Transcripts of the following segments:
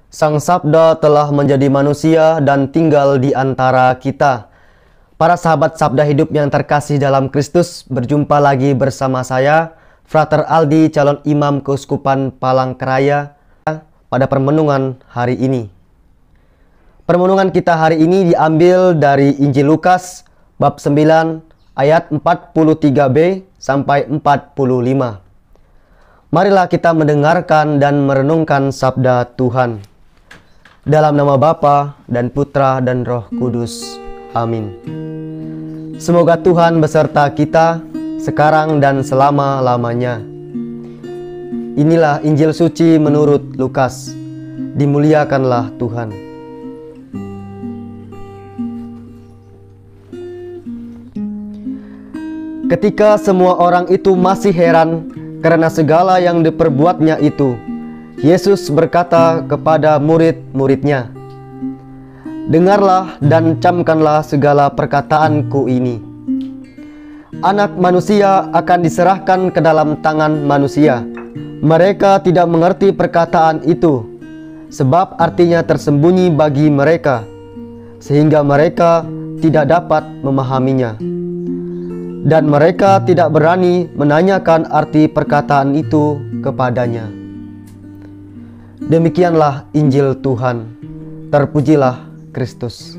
Sang Sabda telah menjadi manusia dan tinggal di antara kita. Para sahabat Sabda Hidup yang terkasih dalam Kristus, berjumpa lagi bersama saya, Frater Aldi, calon imam Keuskupan Palangkaraya, pada permenungan hari ini. Permenungan kita hari ini diambil dari Injil Lukas, bab 9, ayat 43b sampai 45. Marilah kita mendengarkan dan merenungkan sabda Tuhan. Dalam nama Bapa dan Putra dan Roh Kudus. Amin. Semoga Tuhan beserta kita sekarang dan selama-lamanya. Inilah Injil suci menurut Lukas. Dimuliakanlah Tuhan. Ketika semua orang itu masih heran karena segala yang diperbuatnya itu, Yesus berkata kepada murid-muridnya, "Dengarlah dan camkanlah segala perkataanku ini. Anak manusia akan diserahkan ke dalam tangan manusia. Mereka tidak mengerti perkataan itu, sebab artinya tersembunyi bagi mereka, sehingga mereka tidak dapat memahaminya. Dan mereka tidak berani menanyakan arti perkataan itu kepadanya." Demikianlah Injil Tuhan. Terpujilah Kristus.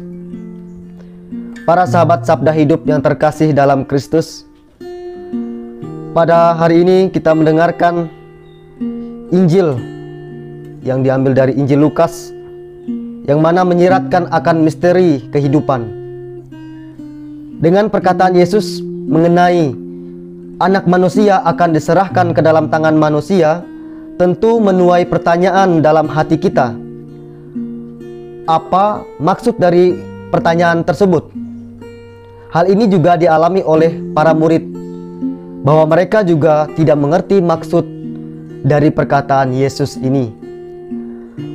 Para sahabat Sabda Hidup yang terkasih dalam Kristus, pada hari ini kita mendengarkan Injil yang diambil dari Injil Lukas, yang mana menyiratkan akan misteri kehidupan. Dengan perkataan Yesus mengenai anak manusia akan diserahkan ke dalam tangan manusia, tentu menuai pertanyaan dalam hati kita. Apa maksud dari pertanyaan tersebut? Hal ini juga dialami oleh para murid, bahwa mereka juga tidak mengerti maksud dari perkataan Yesus ini.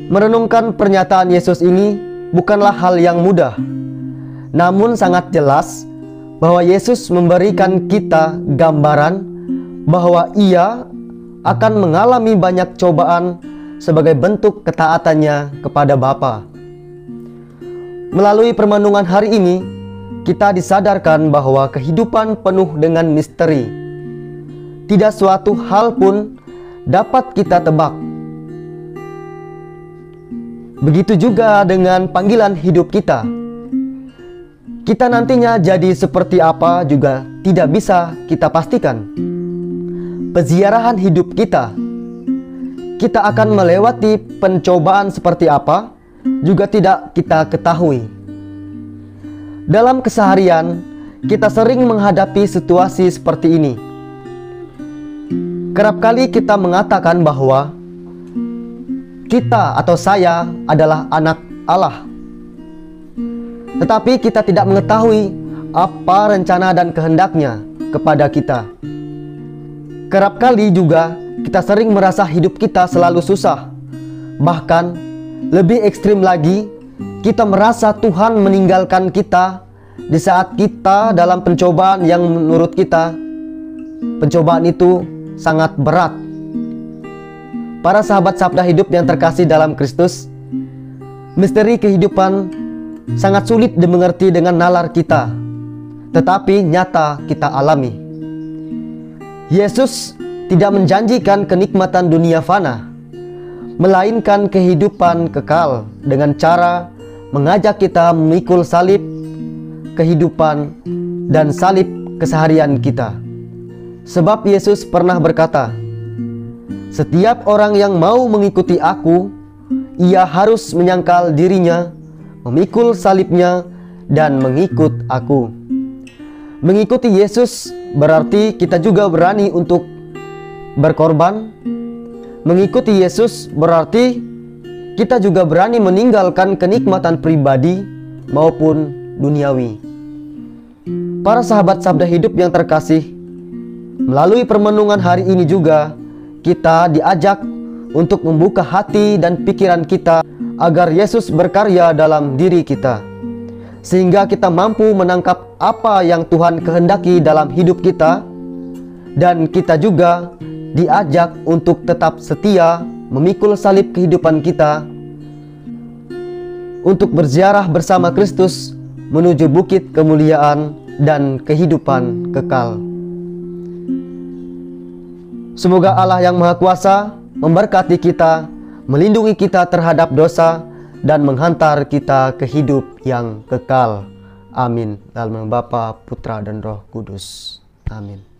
Merenungkan pernyataan Yesus ini bukanlah hal yang mudah, namun sangat jelas bahwa Yesus memberikan kita gambaran bahwa Ia akan mengalami banyak cobaan sebagai bentuk ketaatannya kepada Bapa. Melalui permenungan hari ini, kita disadarkan bahwa kehidupan penuh dengan misteri. Tidak suatu hal pun dapat kita tebak. Begitu juga dengan panggilan hidup kita. Kita nantinya jadi seperti apa juga tidak bisa kita pastikan. Peziarahan hidup kita akan melewati pencobaan seperti apa juga tidak kita ketahui. Dalam keseharian, kita sering menghadapi situasi seperti ini. Kerap kali kita mengatakan bahwa kita atau saya adalah anak Allah. Tetapi kita tidak mengetahui apa rencana dan kehendaknya kepada kita. Kerap kali juga kita sering merasa hidup kita selalu susah. Bahkan lebih ekstrim lagi, kita merasa Tuhan meninggalkan kita di saat kita dalam pencobaan yang menurut kita pencobaan itu sangat berat. Para sahabat Sabda Hidup yang terkasih dalam Kristus, misteri kehidupan sangat sulit dimengerti dengan nalar kita, tetapi nyata kita alami. Yesus tidak menjanjikan kenikmatan dunia fana, melainkan kehidupan kekal dengan cara mengajak kita memikul salib kehidupan dan salib keseharian kita. Sebab Yesus pernah berkata, "Setiap orang yang mau mengikuti aku, ia harus menyangkal dirinya, memikul salibnya, dan mengikut aku." Mengikuti Yesus berarti kita juga berani untuk berkorban. Mengikuti Yesus berarti kita juga berani meninggalkan kenikmatan pribadi maupun duniawi. Para sahabat Sabda Hidup yang terkasih, melalui permenungan hari ini juga kita diajak untuk membuka hati dan pikiran kita agar Yesus berkarya dalam diri kita, sehingga kita mampu menangkap apa yang Tuhan kehendaki dalam hidup kita, dan kita juga diajak untuk tetap setia memikul salib kehidupan kita untuk berziarah bersama Kristus menuju bukit kemuliaan dan kehidupan kekal. Semoga Allah yang Maha Kuasa memberkati kita, melindungi kita terhadap dosa, dan menghantar kita ke hidup yang kekal. Amin. Dalam nama Bapa, Putra, dan Roh Kudus. Amin.